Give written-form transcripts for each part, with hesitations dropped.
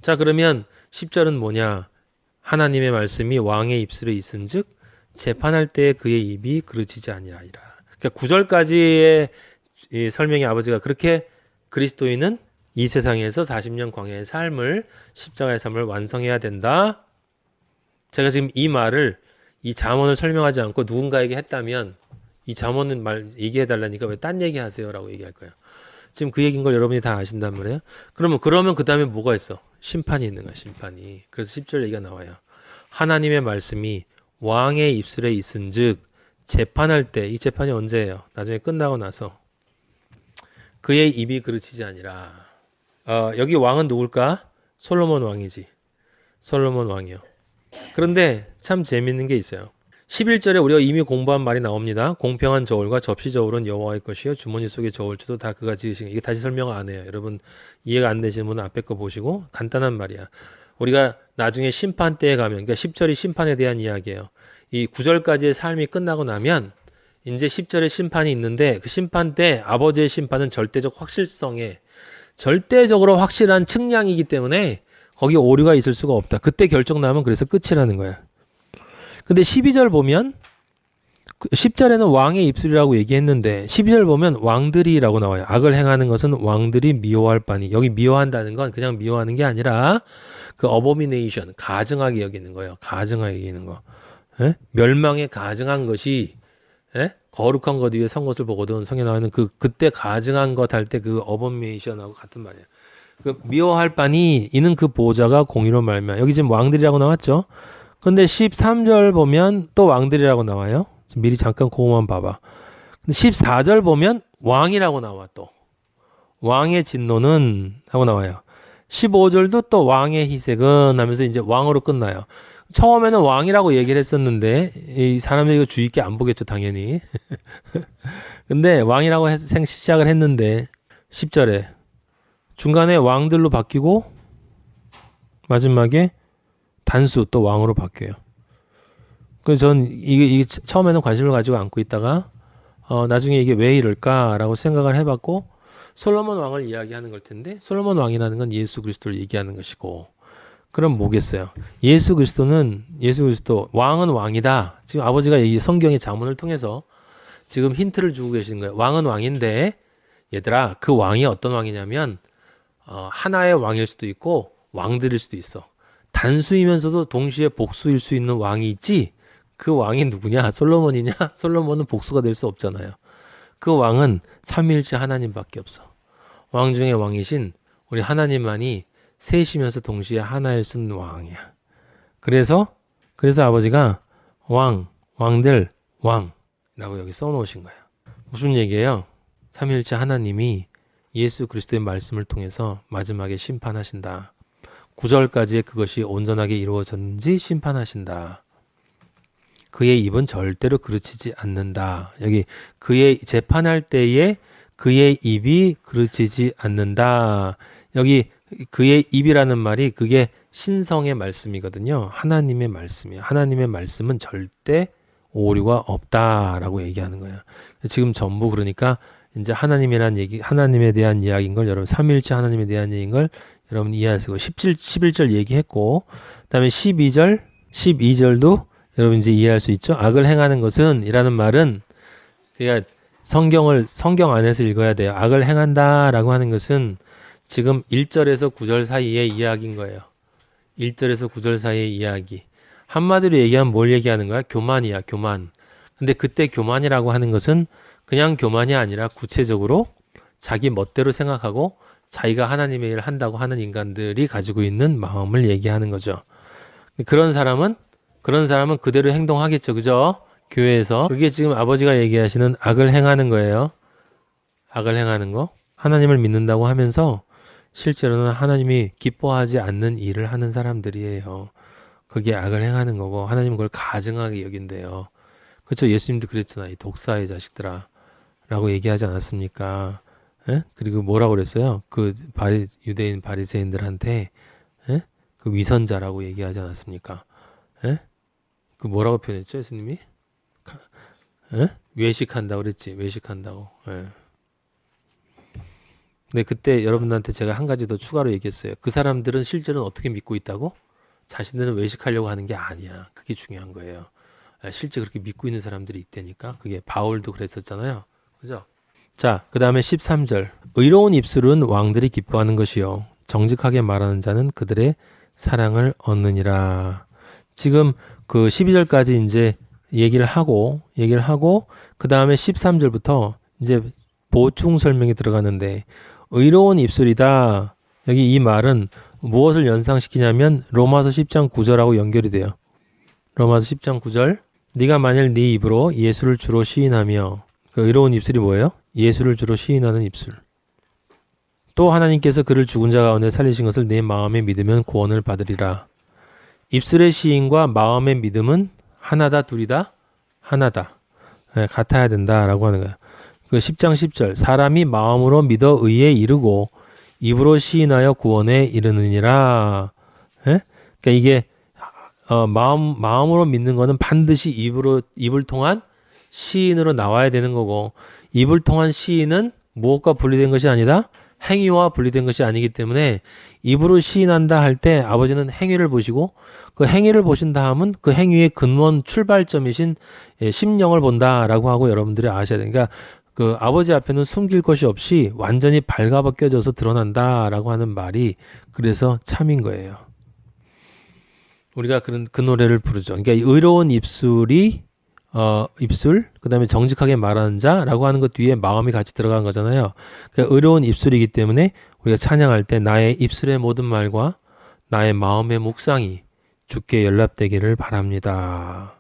자, 그러면 10절은 뭐냐? 하나님의 말씀이 왕의 입술에 있은즉 재판할 때에 그의 입이 그르치지 아니하리라. 그러니까 9절까지의 이 설명이 아버지가 그렇게 그리스도인은 이 세상에서 40년 광야의 삶을 십자가의 삶을 완성해야 된다. 제가 지금 이 말을 이 잠언을 설명하지 않고 누군가에게 했다면 이 잠언은 말 얘기해 달라니까 왜 딴 얘기 하세요라고 얘기할 거예요. 지금 그 얘기인 걸 여러분이 다 아신단 말이에요. 그러면 그 다음에 뭐가 있어? 심판이 있는 거야, 심판이. 그래서 10절 얘기가 나와요. 하나님의 말씀이 왕의 입술에 있은즉 재판할 때, 이 재판이 언제예요? 나중에 끝나고 나서 그의 입이 그르치지 아니라. 여기 왕은 누굴까? 솔로몬 왕이지. 솔로몬 왕이요. 그런데 참 재밌는 게 있어요. 11절에 우리가 이미 공부한 말이 나옵니다. 공평한 저울과 접시 저울은 여호와의 것이요 주머니 속의 저울추도 다 그가 지으신. 이게 다시 설명 안 해요. 여러분 이해가 안 되시는 분은 앞에 거 보시고 간단한 말이야. 우리가 나중에 심판 때에 가면, 그러니까 10절이 심판에 대한 이야기예요. 이 9절까지의 삶이 끝나고 나면 이제 10절에 심판이 있는데 그 심판 때 아버지의 심판은 절대적 확실성에 절대적으로 확실한 측량이기 때문에 거기 오류가 있을 수가 없다. 그때 결정 나면 그래서 끝이라는 거야. 근데 12절 보면 10절에는 왕의 입술이라고 얘기했는데 12절 보면 왕들이라고 나와요. 악을 행하는 것은 왕들이 미워할 바니. 여기 미워한다는 건 그냥 미워하는 게 아니라 그 abomination, 가증하게 여기는 거예요. 가증하게 여기는 거. 예? 멸망에 가증한 것이 예? 거룩한 것 위에 선 것을 보거든. 성에 나와있는 그때 가증한 것 할 때 그 abomination하고 같은 말이에요. 그 미워할 바니 이는 그 보호자가 공의로 말미암아. 여기 지금 왕들이라고 나왔죠. 근데 13절 보면 또 왕들이라고 나와요. 미리 잠깐 그거만 봐봐. 근데 14절 보면 왕이라고 나와 또. 왕의 진노는 하고 나와요. 15절도 또 왕의 희색은 하면서 이제 왕으로 끝나요. 처음에는 왕이라고 얘기를 했었는데 이 사람들이 이거 주의 있게 안 보겠죠 당연히. 근데 왕이라고 시작을 했는데 10절에 중간에 왕들로 바뀌고 마지막에 단수 또 왕으로 바뀌어요. 그래서 전 이게 처음에는 관심을 가지고 않고 있다가 나중에 이게 왜 이럴까라고 생각을 해봤고 솔로몬 왕을 이야기하는 걸 텐데 솔로몬 왕이라는 건 예수 그리스도를 얘기하는 것이고 그럼 뭐겠어요? 예수 그리스도 왕은 왕이다. 지금 아버지가 이 성경의 자문을 통해서 지금 힌트를 주고 계시는 거예요. 왕은 왕인데 얘들아 그 왕이 어떤 왕이냐면 하나의 왕일 수도 있고 왕들일 수도 있어. 단수이면서도 동시에 복수일 수 있는 왕이 있지. 그 왕이 누구냐? 솔로몬이냐? 솔로몬은 복수가 될 수 없잖아요. 그 왕은 삼위일체 하나님밖에 없어. 왕 중에 왕이신 우리 하나님만이 셋이면서 동시에 하나일 수 있는 왕이야. 그래서 아버지가 왕들, 왕이라고 여기 써놓으신 거야. 무슨 얘기예요? 삼위일체 하나님이 예수 그리스도의 말씀을 통해서 마지막에 심판하신다. 9절까지의 그것이 온전하게 이루어졌는지 심판하신다. 그의 입은 절대로 그르치지 않는다. 여기 그의 재판할 때에 그의 입이 그르치지 않는다. 여기 그의 입이라는 말이 그게 신성의 말씀이거든요. 하나님의 말씀이에요. 하나님의 말씀은 절대 오류가 없다라고 얘기하는 거예요. 지금 전부 그러니까 이제 하나님이란 얘기, 하나님에 대한 이야기인 걸 여러분 삼위일체 하나님에 대한 얘기인 걸 여러분 이해하시고 11절 얘기했고 그다음에 12절도 여러분 이제 이해할 수 있죠. 악을 행하는 것은 이라는 말은 그러니까 성경 안에서 읽어야 돼요. 악을 행한다라고 하는 것은 지금 1절에서 9절 사이의 이야기인 거예요. 1절에서 9절 사이의 이야기. 한마디로 얘기하면 뭘 얘기하는 거야? 교만이야, 교만. 근데 그때 교만이라고 하는 것은 그냥 교만이 아니라 구체적으로 자기 멋대로 생각하고 자기가 하나님의 일을 한다고 하는 인간들이 가지고 있는 마음을 얘기하는 거죠. 그런 사람은 그대로 행동하겠죠. 그죠? 교회에서. 그게 지금 아버지가 얘기하시는 악을 행하는 거예요. 악을 행하는 거. 하나님을 믿는다고 하면서 실제로는 하나님이 기뻐하지 않는 일을 하는 사람들이에요. 그게 악을 행하는 거고 하나님은 그걸 가증하게 여긴대요. 그렇죠? 예수님도 그랬잖아. 이 독사의 자식들아 라고 얘기하지 않았습니까? 에? 그리고 뭐라고 그랬어요? 그 유대인 바리새인들한테 에? 그 위선자라고 얘기하지 않았습니까? 에? 그 뭐라고 표현했죠, 예수님이? 에? 외식한다고 그랬지. 외식한다고. 에. 근데 그때 여러분들한테 제가 한 가지 더 추가로 얘기했어요. 그 사람들은 실제로는 어떻게 믿고 있다고? 자신들은 외식하려고 하는 게 아니야. 그게 중요한 거예요. 실제 그렇게 믿고 있는 사람들이 있다니까. 그게 바울도 그랬었잖아요. 그죠? 자, 그 다음에 13절. 의로운 입술은 왕들이 기뻐하는 것이요. 정직하게 말하는 자는 그들의 사랑을 얻느니라. 지금 그 12절까지 이제 얘기를 하고, 그 다음에 13절부터 이제 보충 설명이 들어가는데, 의로운 입술이다. 여기 이 말은 무엇을 연상시키냐면, 로마서 10장 9절하고 연결이 돼요. 로마서 10장 9절. 네가 만일 네 입으로 예수를 주로 시인하며, 그 의로운 입술이 뭐예요? 예수를 주로 시인하는 입술. 또 하나님께서 그를 죽은 자 가운데 살리신 것을 내 마음에 믿으면 구원을 받으리라. 입술의 시인과 마음의 믿음은 하나다, 둘이다? 하나다. 같아야 된다라고 하는 거야. 그 10장 10절. 사람이 마음으로 믿어 의에 이르고 입으로 시인하여 구원에 이르느니라. 그러니까 이게 마음으로 믿는 거는 반드시 입을 통한 시인으로 나와야 되는 거고, 입을 통한 시인은 무엇과 분리된 것이 아니다? 행위와 분리된 것이 아니기 때문에 입으로 시인한다 할 때 아버지는 행위를 보시고, 그 행위를 보신 다음은 그 행위의 근원 출발점이신 심령을 본다라고 하고 여러분들이 아셔야 돼요. 그러니까 그 아버지 앞에는 숨길 것이 없이 완전히 발가벗겨져서 드러난다라고 하는 말이 그래서 참인 거예요. 우리가 그 노래를 부르죠. 그러니까 의로운 입술, 그 다음에 정직하게 말하는 자라고 하는 것 뒤에 마음이 같이 들어간 거잖아요. 그러니까 의로운 입술이기 때문에 우리가 찬양할 때 나의 입술의 모든 말과 나의 마음의 묵상이 주께 연락되기를 바랍니다.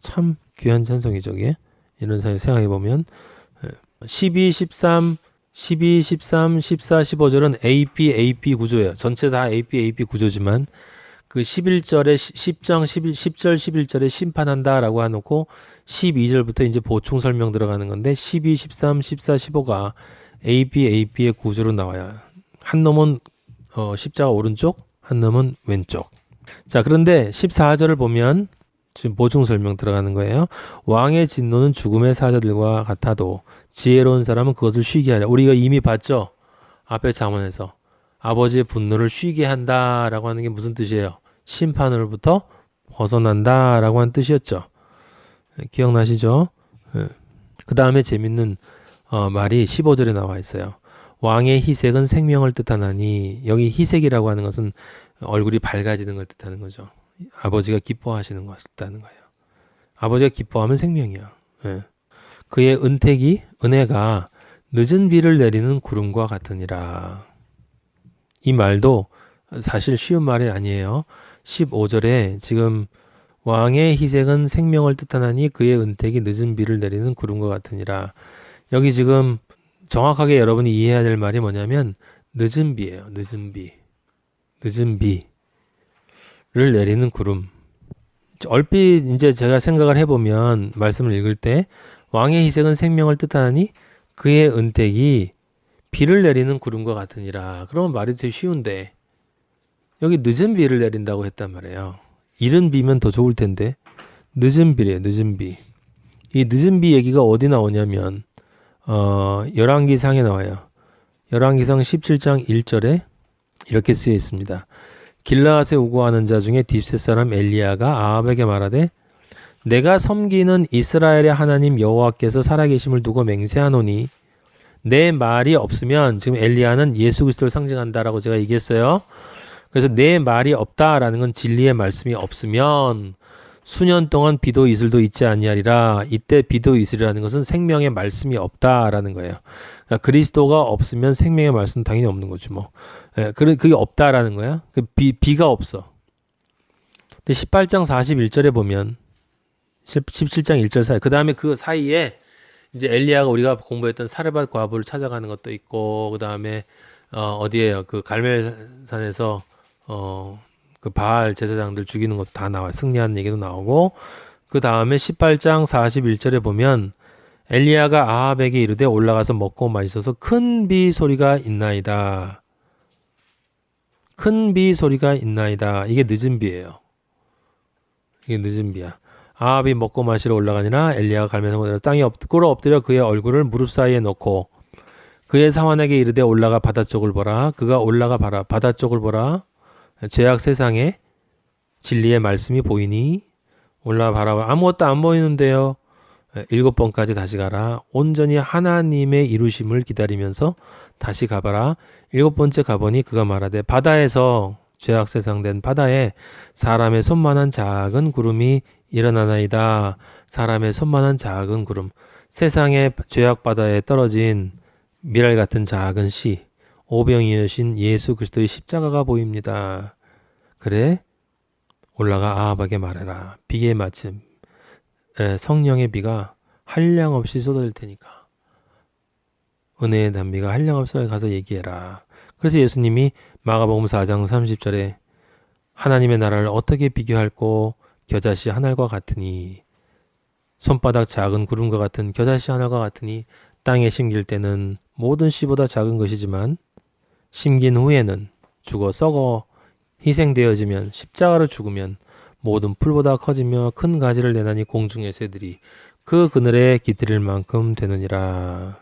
참 귀한 찬송이죠, 이게. 이런 사이 생각해 보면 12, 13, 14, 15절은 AP 구조예요. 전체 다 AP 구조지만 그 11절에 10절 11절에 심판한다라고 해놓고 12절부터 이제 보충 설명 들어가는 건데 12, 13, 14, 15가 AP의 구조로 나와요. 한 놈은 십자가 오른쪽, 한 놈은 왼쪽. 자, 그런데 14절을 보면 지금 보충 설명 들어가는 거예요. 왕의 진노는 죽음의 사자들과 같아도 지혜로운 사람은 그것을 쉬게 하려. 우리가 이미 봤죠? 앞에 잠언에서 아버지의 분노를 쉬게 한다라고 하는 게 무슨 뜻이에요? 심판으로부터 벗어난다라고 하는 뜻이었죠. 기억나시죠? 그 다음에 재밌는 말이 15절에 나와 있어요. 왕의 희색은 생명을 뜻하나니, 여기 희색이라고 하는 것은 얼굴이 밝아지는 걸 뜻하는 거죠. 아버지가 기뻐하시는 것을 뜻하는 거예요. 아버지가 기뻐하면 생명이야. 그의 은혜가 늦은 비를 내리는 구름과 같으니라. 이 말도 사실 쉬운 말이 아니에요. 15절에 지금 왕의 희생은 생명을 뜻하나니 그의 은택이 늦은 비를 내리는 구름과 같으니라. 여기 지금 정확하게 여러분이 이해해야 될 말이 뭐냐면 늦은 비예요. 늦은 비. 늦은 비를 내리는 구름. 얼핏 이제 제가 생각을 해보면 말씀을 읽을 때 왕의 희생은 생명을 뜻하나니 그의 은택이 비를 내리는 구름과 같으니라. 그러면 말이 되게 쉬운데 여기 늦은 비를 내린다고 했단 말이에요. 이른 비면 더 좋을 텐데 늦은 비래요. 늦은 비. 이 늦은 비 얘기가 어디 나오냐면 열왕기상에 나와요. 열왕기상 17장 1절에 이렇게 쓰여 있습니다. 길라앗에 우고하는 자 중에 딥셋 사람 엘리야가 아합에게 말하되 내가 섬기는 이스라엘의 하나님 여호와께서 살아계심을 두고 맹세하노니 내 말이 없으면, 지금 엘리야는 예수 그리스도를 상징한다라고 제가 얘기했어요. 그래서 내 말이 없다라는 건 진리의 말씀이 없으면 수년 동안 비도 이슬도 있지 아니하리라. 이때 비도 이슬이라는 것은 생명의 말씀이 없다라는 거예요. 그러니까 그리스도가 없으면 생명의 말씀은 당연히 없는 거죠. 뭐. 그게 없다라는 거야. 비가 없어. 근데 18장 41절에 보면 17장 1절 사이, 그 다음에 그 사이에 이제 엘리야가 우리가 공부했던 사르밧 과부를 찾아가는 것도 있고, 그 다음에 어디에요? 그 갈멜산에서 그 바알 제사장들 죽이는 것도 다 나와요. 승리하는 얘기도 나오고, 그 다음에 18장 41절에 보면 엘리야가 아합에게 이르되 올라가서 먹고 마시소서 큰 비 소리가 있나이다. 큰 비 소리가 있나이다. 이게 늦은 비예요. 이게 늦은 비야. 아합이 먹고 마시러 올라가니라 엘리야가 갈멜산에 땅에 꿇어 엎드려 그의 얼굴을 무릎 사이에 넣고 그의 사환에게 이르되 올라가 바다 쪽을 보라. 그가 올라가 봐라. 바다 쪽을 보라. 죄악 세상에 진리의 말씀이 보이니 올라가 봐라. 아무것도 안 보이는데요. 7번까지 다시 가라. 온전히 하나님의 이루심을 기다리면서 다시 가봐라. 7번째 가보니 그가 말하되 바다에서 죄악 세상된 바다에 사람의 손만한 작은 구름이 일어나나이다. 사람의 손만한 작은 구름. 세상의 죄악 바다에 떨어진 미랄 같은 작은 씨. 오병이어신 예수 그리스도의 십자가가 보입니다. 그래 올라가 아합에게 말해라. 비에 마침 성령의 비가 한량없이 쏟아질 테니까 은혜의 단비가 한량없이 가서 얘기해라. 그래서 예수님이 마가복음 4장 30절에 하나님의 나라를 어떻게 비교할꼬 겨자씨 하늘과 같으니 손바닥 작은 구름과 같은 겨자씨 하늘과 같으니 땅에 심길 때는 모든 씨보다 작은 것이지만 심긴 후에는 죽어 썩어 희생되어지면 십자가로 죽으면 모든 풀보다 커지며 큰 가지를 내나니 공중의 새들이 그 그늘에 깃들일 만큼 되느니라.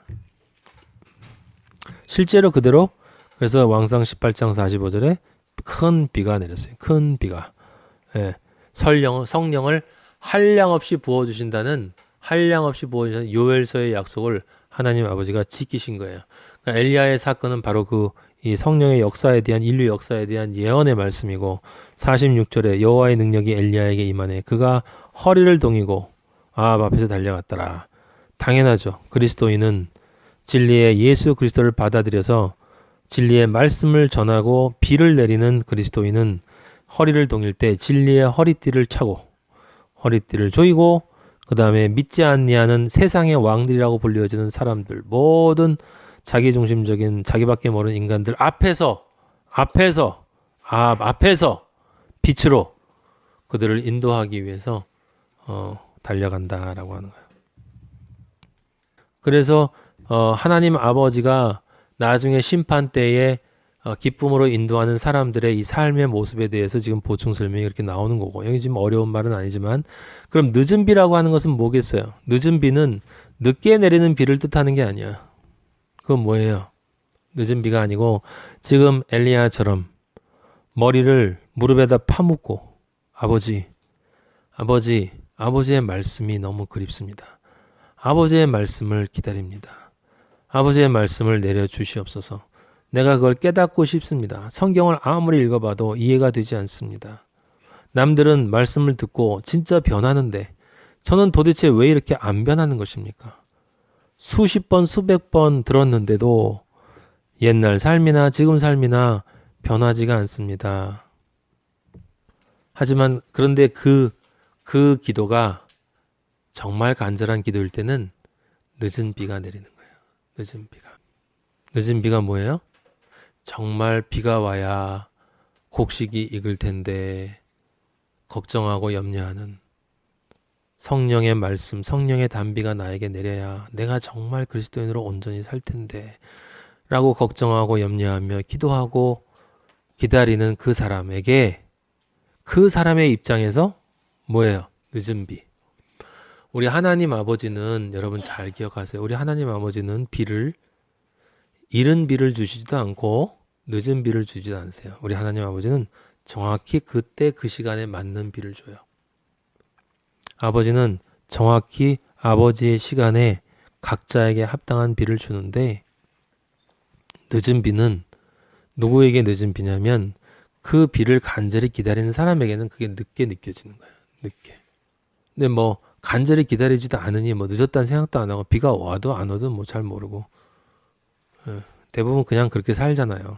실제로 그대로 그래서 왕상 18장 45절에 큰 비가 내렸어요. 큰 비가. 성령을 한량없이 부어주신다는 요엘서의 약속을 하나님 아버지가 지키신 거예요. 그러니까 엘리야의 사건은 바로 이 성령의 역사에 대한 인류 역사에 대한 예언의 말씀이고 46절에 여호와의 능력이 엘리야에게 임하네. 그가 허리를 동이고 아합 앞에서 달려갔더라. 당연하죠. 그리스도인은 진리의 예수 그리스도를 받아들여서 진리의 말씀을 전하고 비를 내리는 그리스도인은 허리를 동일 때 진리의 허리띠를 차고 허리띠를 조이고 그 다음에 믿지 않니하는 세상의 왕들이라고 불려지는 사람들 모든 자기중심적인 자기밖에 모르는 인간들 앞에서 빛으로 그들을 인도하기 위해서 달려간다라고 하는 거예요. 그래서 하나님 아버지가 나중에 심판 때에 기쁨으로 인도하는 사람들의 이 삶의 모습에 대해서 지금 보충 설명이 이렇게 나오는 거고 여기 지금 어려운 말은 아니지만 그럼 늦은 비라고 하는 것은 뭐겠어요? 늦은 비는 늦게 내리는 비를 뜻하는 게 아니야. 그건 뭐예요? 늦은 비가 아니고 지금 엘리야처럼 머리를 무릎에다 파묻고 아버지의 말씀이 너무 그립습니다. 아버지의 말씀을 기다립니다. 아버지의 말씀을 내려주시옵소서. 내가 그걸 깨닫고 싶습니다. 성경을 아무리 읽어봐도 이해가 되지 않습니다. 남들은 말씀을 듣고 진짜 변하는데 저는 도대체 왜 이렇게 안 변하는 것입니까? 수십 번, 수백 번 들었는데도 옛날 삶이나 지금 삶이나 변하지가 않습니다. 하지만 그런데 그 기도가 정말 간절한 기도일 때는 늦은 비가 내리는 거예요. 늦은 비가. 늦은 비가 뭐예요? 정말 비가 와야 곡식이 익을 텐데 걱정하고 염려하는 성령의 말씀, 성령의 단비가 나에게 내려야 내가 정말 그리스도인으로 온전히 살 텐데 라고 걱정하고 염려하며 기도하고 기다리는 그 사람에게 그 사람의 입장에서 뭐예요? 늦은 비. 우리 하나님 아버지는 여러분 잘 기억하세요. 우리 하나님 아버지는 이른 비를 주시지도 않고 늦은 비를 주지도 않으세요. 우리 하나님 아버지는 정확히 그때 그 시간에 맞는 비를 줘요. 아버지는 정확히 아버지의 시간에 각자에게 합당한 비를 주는데 늦은 비는 누구에게 늦은 비냐면 그 비를 간절히 기다리는 사람에게는 그게 늦게 느껴지는 거예요. 늦게. 근데 뭐 간절히 기다리지도 않으니 뭐 늦었다는 생각도 안 하고 비가 와도 안 오든 뭐 잘 모르고 대부분 그냥 그렇게 살잖아요.